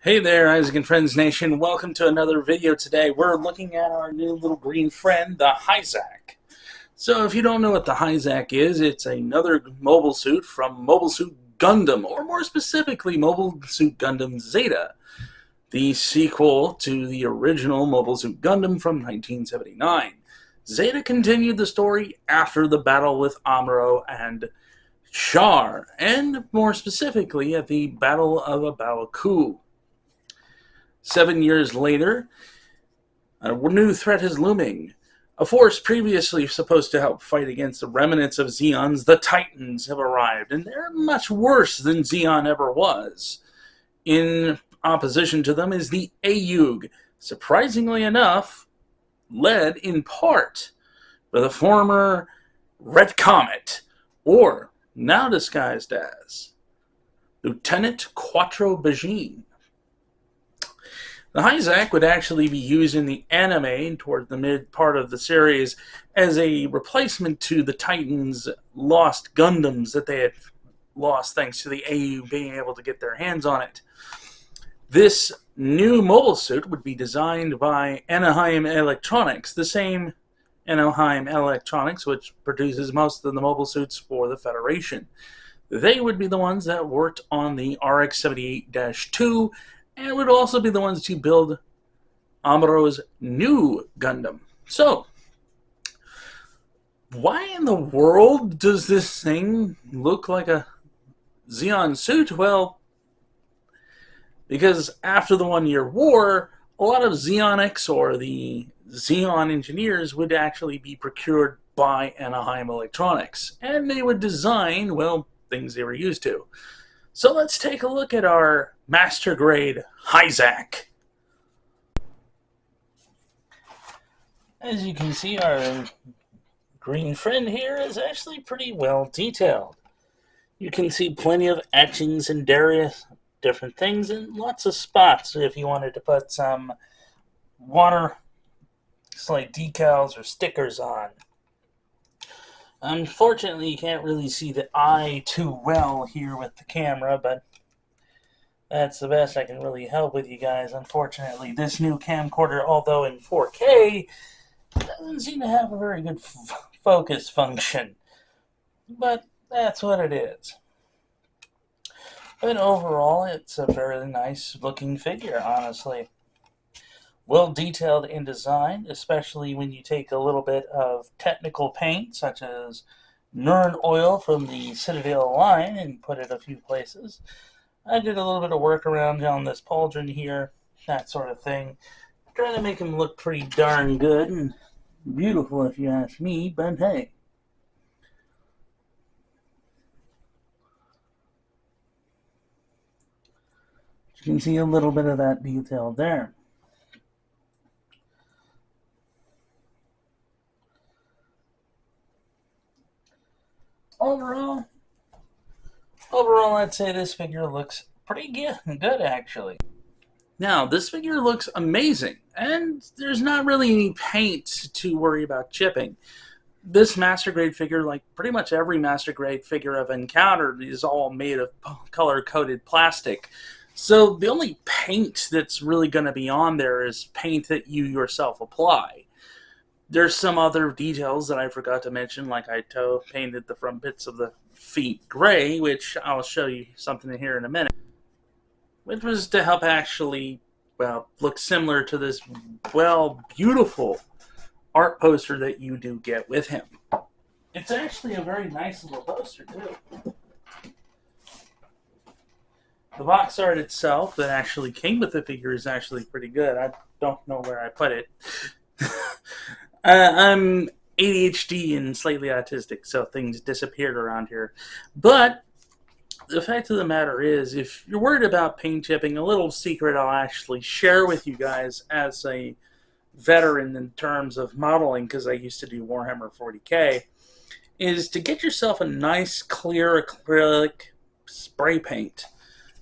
Hey there, Isaac and Friends Nation. Welcome to another video today. We're looking at our new little green friend, the Hi-Zack. So if you don't know what the Hi-Zack is, it's another mobile suit from Mobile Suit Gundam, or more specifically, Mobile Suit Gundam Zeta, the sequel to the original Mobile Suit Gundam from 1979. Zeta continued the story after the battle with Amuro and Char, and more specifically at the Battle of Abaku. 7 years later, a new threat is looming. A force previously supposed to help fight against the remnants of Zeons, the Titans, have arrived, and they're much worse than Zeon ever was. In opposition to them is the Ayug, surprisingly enough, led in part by the former Red Comet, or now disguised as Lieutenant Quattro Bajin. The Hi-Zack would actually be used in the anime toward the mid part of the series as a replacement to the Titans' lost Gundams that they had lost thanks to the AU being able to get their hands on it. This new mobile suit would be designed by Anaheim Electronics, the same Anaheim Electronics which produces most of the mobile suits for the Federation. They would be the ones that worked on the RX-78-2, and it would also be the ones to build Amuro's new Gundam. So, why in the world does this thing look like a Zeon suit? Well, because after the 1 Year War, a lot of Zeonics, or the Zeon engineers, would actually be procured by Anaheim Electronics, and they would design, well, things they were used to. So let's take a look at our Master Grade Hi-Zack. As you can see, our green friend here is actually pretty well detailed. You can see plenty of etchings and various different things, and lots of spots if you wanted to put some water slide decals or stickers on. Unfortunately, you can't really see the eye too well here with the camera, but that's the best I can really help with you guys. Unfortunately, this new camcorder, although in 4K, doesn't seem to have a very good focus function. But that's what it is. But overall, it's a very nice looking figure, honestly. Well detailed in design, especially when you take a little bit of technical paint, such as Nern oil from the Citadel line, and put it a few places. I did a little bit of work around on this pauldron here, that sort of thing. Trying to make him look pretty darn good and beautiful if you ask me, but hey. You can see a little bit of that detail there. Overall, I'd say this figure looks pretty good, actually. Now, this figure looks amazing, and there's not really any paint to worry about chipping. This Master Grade figure, like pretty much every Master Grade figure I've encountered, is all made of color-coded plastic. So the only paint that's really going to be on there is paint that you yourself apply. There's some other details that I forgot to mention, like I painted the front bits of the feet gray, which I'll show you something here in a minute, which was to help actually, well, look similar to this, well, beautiful art poster that you do get with him. It's actually a very nice little poster, too. The box art itself that actually came with the figure is actually pretty good. I don't know where I put it. I'm ADHD and slightly autistic, so things disappeared around here. But the fact of the matter is, if you're worried about paint chipping, a little secret I'll actually share with you guys as a veteran in terms of modeling, because I used to do Warhammer 40K, is to get yourself a nice clear acrylic spray paint.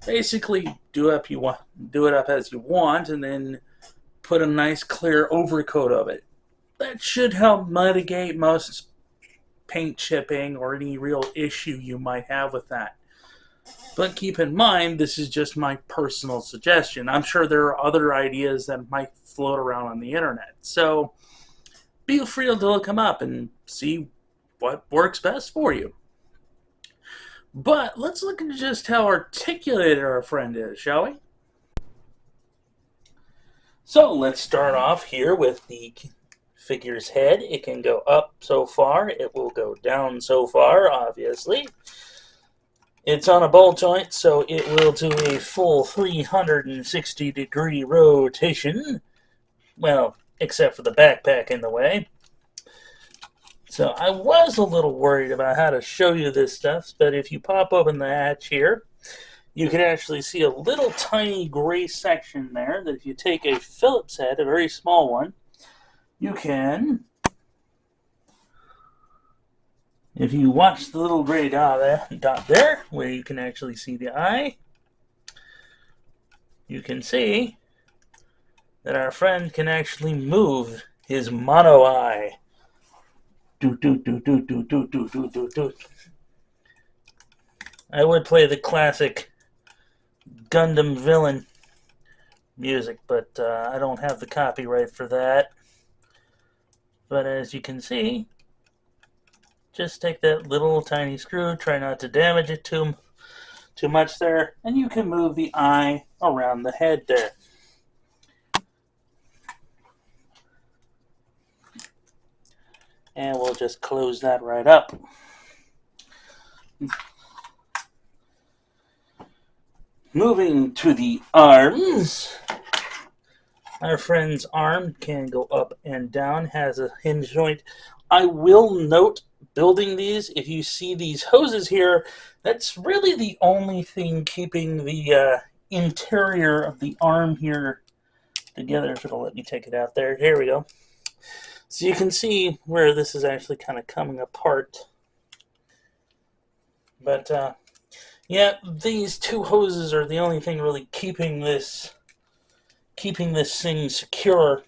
Basically, do it up as you want, and then put a nice clear overcoat of it. That should help mitigate most paint chipping or any real issue you might have with that. But keep in mind, this is just my personal suggestion. I'm sure there are other ideas that might float around on the internet. So be free to look them up and see what works best for you. But let's look at just how articulated our friend is, shall we? So let's start off here with the figure's head. It can go up so far, it will go down so far, obviously. It's on a ball joint, so it will do a full 360-degree rotation. Well, except for the backpack in the way. So I was a little worried about how to show you this stuff, but if you pop open the hatch here, you can actually see a little tiny gray section there that if you take a Phillips head, a very small one, you can, if you watch the little gray dot there, where you can actually see the eye, you can see that our friend can actually move his mono eye. I would play the classic Gundam villain music, but I don't have the copyright for that. But as you can see, just take that little tiny screw, try not to damage it too much there, and you can move the eye around the head there. And we'll just close that right up. Moving to the arms. Our friend's arm can go up and down, has a hinge joint. I will note, building these, if you see these hoses here, that's really the only thing keeping the interior of the arm here together. If it'll let me take it out there. Here we go. So you can see where this is actually kind of coming apart. But yeah, these two hoses are the only thing really keeping this thing secure.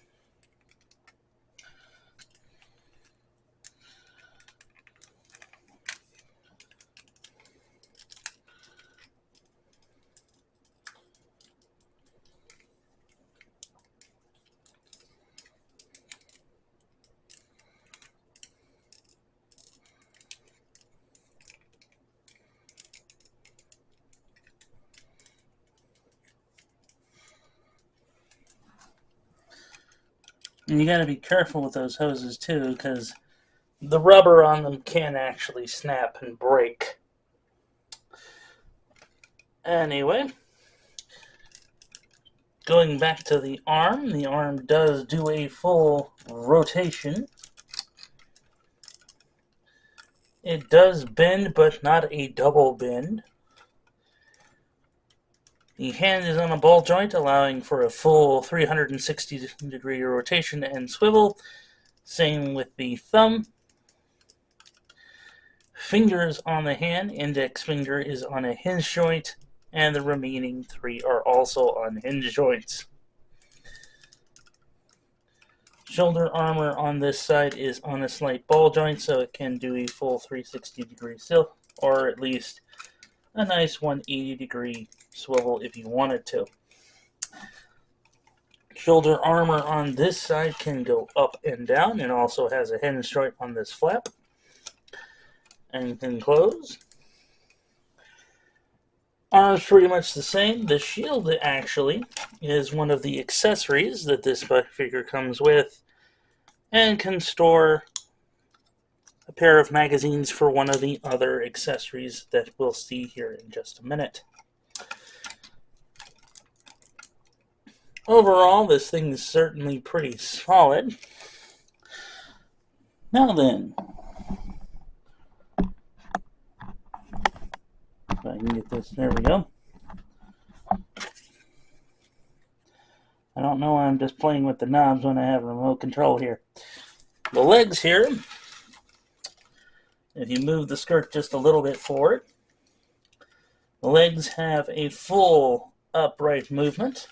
And you got to be careful with those hoses too, because the rubber on them can actually snap and break. Anyway, going back to the arm does do a full rotation. It does bend, but not a double bend. The hand is on a ball joint, allowing for a full 360-degree rotation and swivel. Same with the thumb. Fingers on the hand, index finger is on a hinge joint, and the remaining three are also on hinge joints. Shoulder armor on this side is on a slight ball joint, so it can do a full 360-degree still, or at least a nice 180-degree swivel if you wanted to. Shoulder armor on this side can go up and down, and also has a hinge joint on this flap, and can close. Arm's pretty much the same. The shield actually is one of the accessories that this figure comes with, and can store a pair of magazines for one of the other accessories that we'll see here in just a minute. Overall, this thing is certainly pretty solid. Now then, if I can get this, there we go. I don't know why I'm just playing with the knobs when I have remote control here. The legs here, if you move the skirt just a little bit forward, the legs have a full upright movement.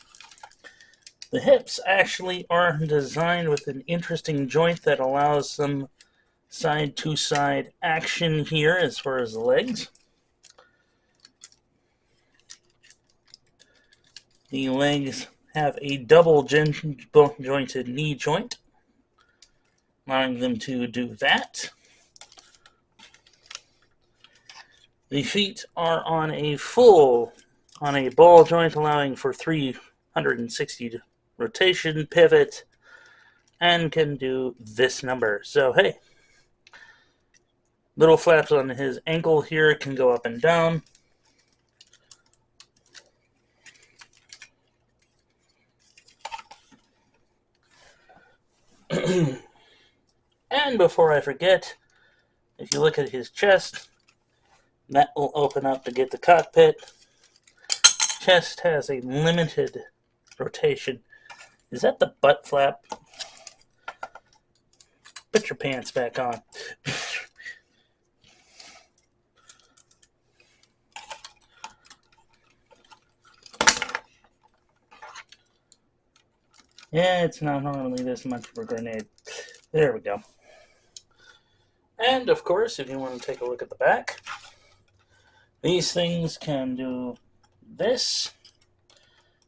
The hips actually are designed with an interesting joint that allows some side-to-side action here as far as the legs. The legs have a double jointed knee joint, allowing them to do that. The feet are on a ball joint, allowing for 360 rotation pivot, and can do this number. So hey, little flaps on his ankle here can go up and down. And before I forget, if you look at his chest, that will open up to get the cockpit. Chest has a limited rotation. Is that the butt flap? Put your pants back on. Yeah, it's not normally this much of a grenade. There we go. And of course, if you want to take a look at the back, these things can do this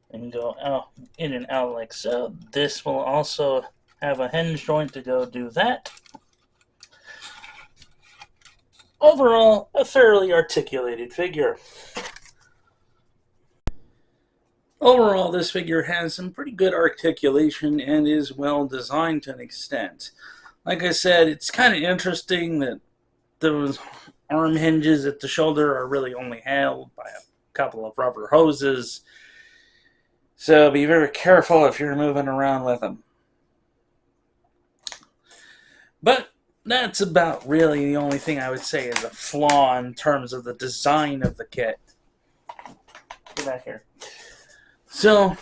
and go out in and out like so. This will also have a hinge joint to go do that. Overall, a fairly articulated figure. Overall, this figure has some pretty good articulation and is well designed to an extent. Like I said, it's kind of interesting that those arm hinges at the shoulder are really only held by a couple of rubber hoses. So be very careful if you're moving around with them. But that's about really the only thing I would say is a flaw in terms of the design of the kit. Get out here. So,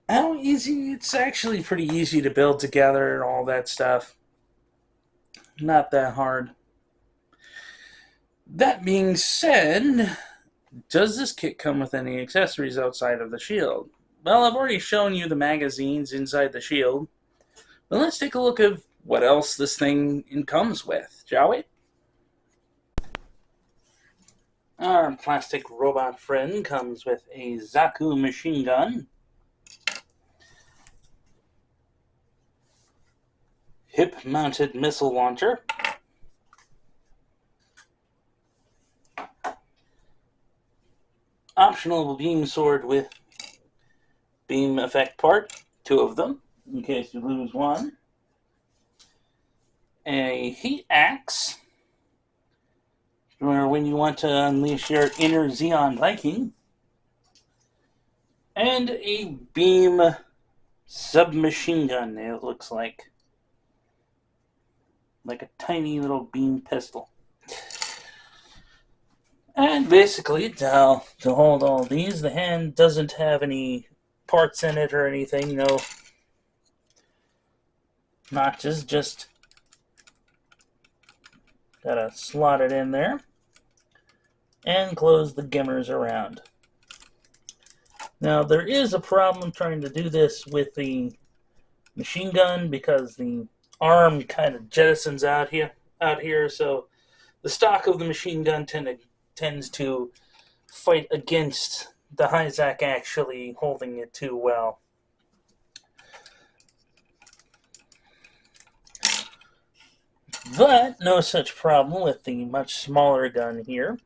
how easy? It's actually pretty easy to build together and all that stuff. Not that hard. That being said, does this kit come with any accessories outside of the shield? Well, I've already shown you the magazines inside the shield. But let's take a look at what else this thing comes with, shall we? Our plastic robot friend comes with a Zaku machine gun, hip-mounted missile launcher, optional beam sword with beam effect part, 2 of them, in case you lose one, a heat axe, or when you want to unleash your inner Xeon Viking, and a beam submachine gun, it looks like a tiny little beam pistol. And basically, to hold all these, the hand doesn't have any parts in it or anything, no notches, just gotta slot it in there and close the gimmers around. Now, there is a problem trying to do this with the machine gun because the arm kind of jettisons out here, so the stock of the machine gun tends to fight against the Hi-Zack actually holding it too well. But no such problem with the much smaller gun here.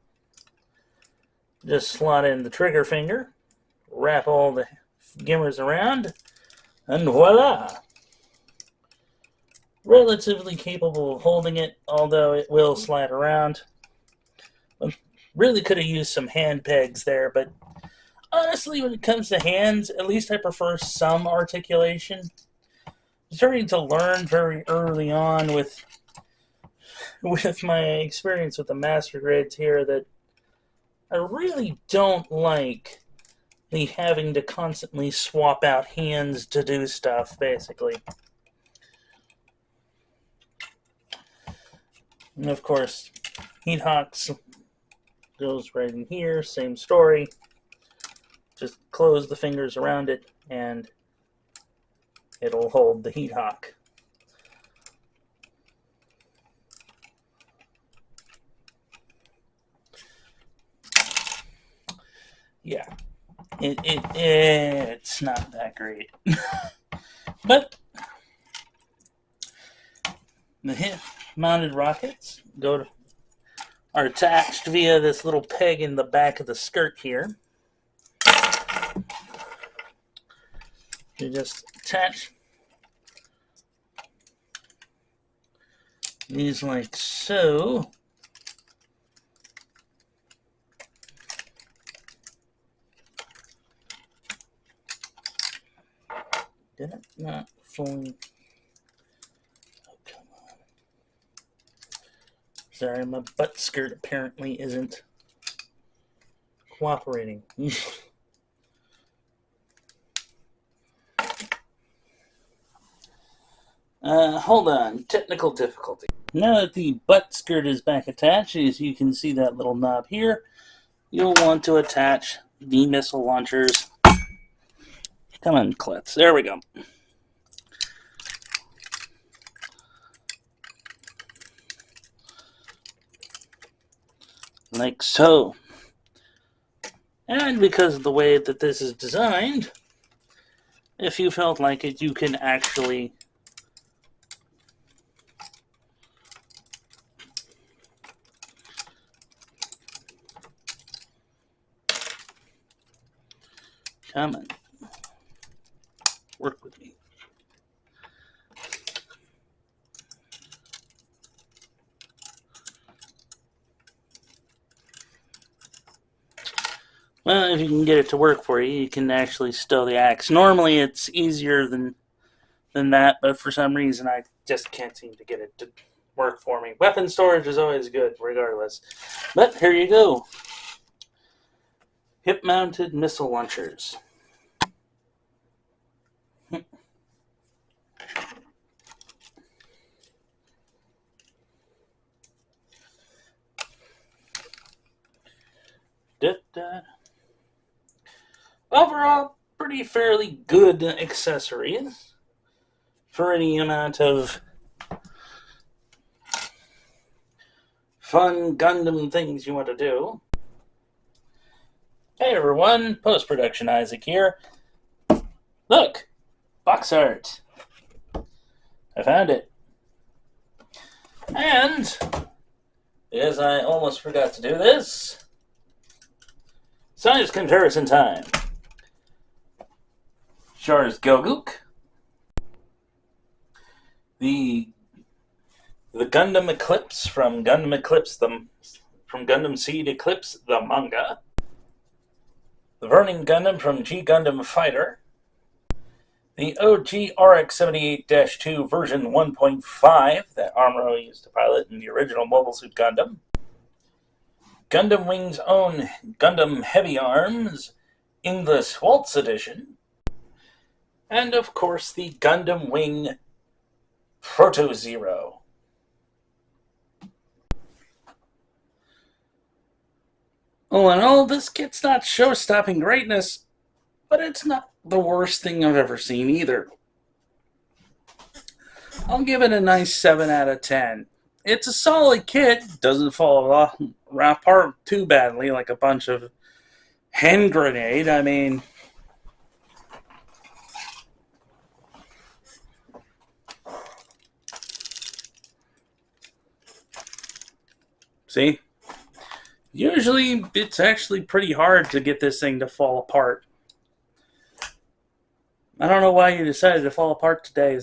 Just slot in the trigger finger, wrap all the gimmers around, and voila! Relatively capable of holding it, although it will slide around. Really could have used some hand pegs there, but honestly, when it comes to hands, at least I prefer some articulation. I'm starting to learn very early on with my experience with the Master Grades here that I really don't like the having to constantly swap out hands to do stuff, basically. And of course, heat hocks goes right in here, same story. Just close the fingers around it and it'll hold the heat hock. Yeah, it's not that great. But the hip-mounted rockets are attached via this little peg in the back of the skirt here. You just attach these like so. Did it not fully? Oh, come on. Sorry, my butt skirt apparently isn't cooperating. Hold on. Technical difficulty. Now that the butt skirt is back attached, as you can see that little knob here, you'll want to attach the missile launchers. Come on, klutz. There we go. Like so. And because of the way that this is designed, if you felt like it, you can actually come on, work with me. Well, if you can get it to work for you, you can actually stow the axe. Normally it's easier than that, but for some reason I just can't seem to get it to work for me. Weapon storage is always good, regardless. But here you go. Hip-mounted missile launchers. Overall, pretty fairly good accessories for any amount of fun Gundam things you want to do. Hey everyone, post-production Isaac here. Look, box art. I found it. And, as I almost forgot to do this, size comparison time. Char's Goguk, the Gundam Eclipse from Gundam Seed Eclipse the manga, the Burning Gundam from G Gundam Fighter, the OG RX-78-2 version 1.5 that Amuro used to pilot in the original Mobile Suit Gundam, Gundam Wing's own Gundam Heavy Arms in the Waltz edition, and of course the Gundam Wing Proto Zero. All in all, this kit's not show-stopping greatness, but it's not the worst thing I've ever seen either. I'll give it a nice 7 out of 10. It's a solid kit, doesn't fall apart too badly like a bunch of hand grenade. I mean, see? Usually, it's actually pretty hard to get this thing to fall apart. I don't know why you decided to fall apart today,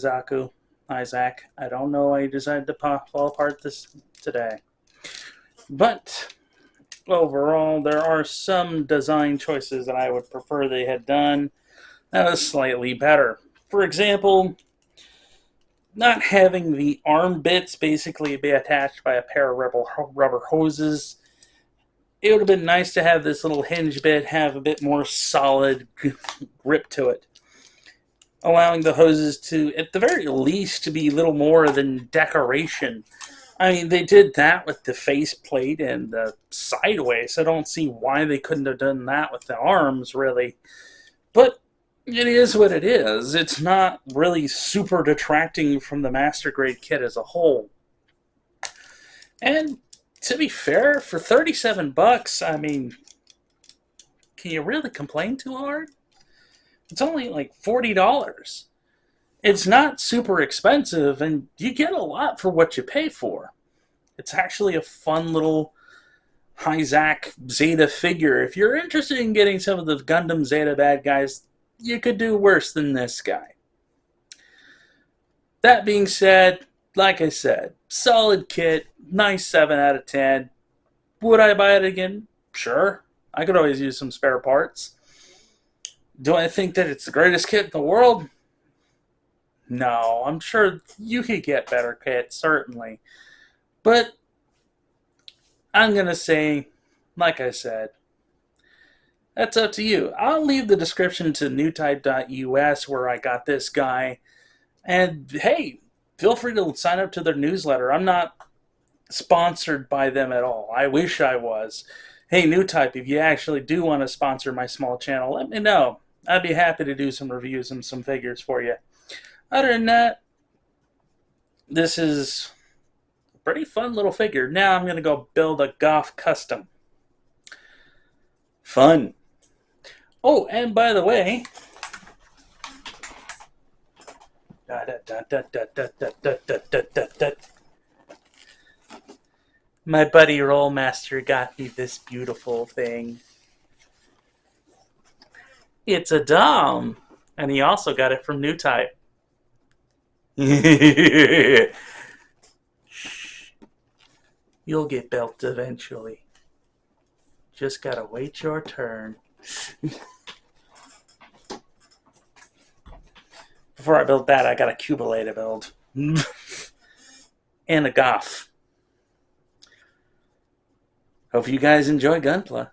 Hi-Zack. I don't know why you decided to fall apart this today. But overall, there are some design choices that I would prefer they had done that was slightly better. For example, not having the arm bits basically be attached by a pair of rubber hoses. It would have been nice to have this little hinge bit have a bit more solid grip to it, allowing the hoses to, at the very least, to be little more than decoration. I mean, they did that with the faceplate and the sideways. I don't see why they couldn't have done that with the arms, really. But it is what it is. It's not really super detracting from the Master Grade kit as a whole. And to be fair, for $37, I mean, can you really complain too hard? It's only like $40. It's not super expensive, and you get a lot for what you pay for. It's actually a fun little Hi-Zack Zeta figure. If you're interested in getting some of the Gundam Zeta bad guys, you could do worse than this guy. That being said, like I said, solid kit, nice 7 out of 10. Would I buy it again? Sure. I could always use some spare parts. Do I think that it's the greatest kit in the world? No, I'm sure you could get better kits, certainly. But I'm going to say, like I said, that's up to you. I'll leave the description to newtype.us where I got this guy. And hey, feel free to sign up to their newsletter. I'm not sponsored by them at all. I wish I was. Hey, Newtype, if you actually do want to sponsor my small channel, let me know. I'd be happy to do some reviews and some figures for you. Other than that, this is a pretty fun little figure. Now I'm going to go build a Goff custom. Fun. Oh, and by the way, my buddy Rollmaster got me this beautiful thing. It's a Dom, and he also got it from Newtype. Shh. You'll get built eventually. Just gotta wait your turn. Before I build that, I got a Cubalay to build. And a Goff. Hope you guys enjoy Gunpla.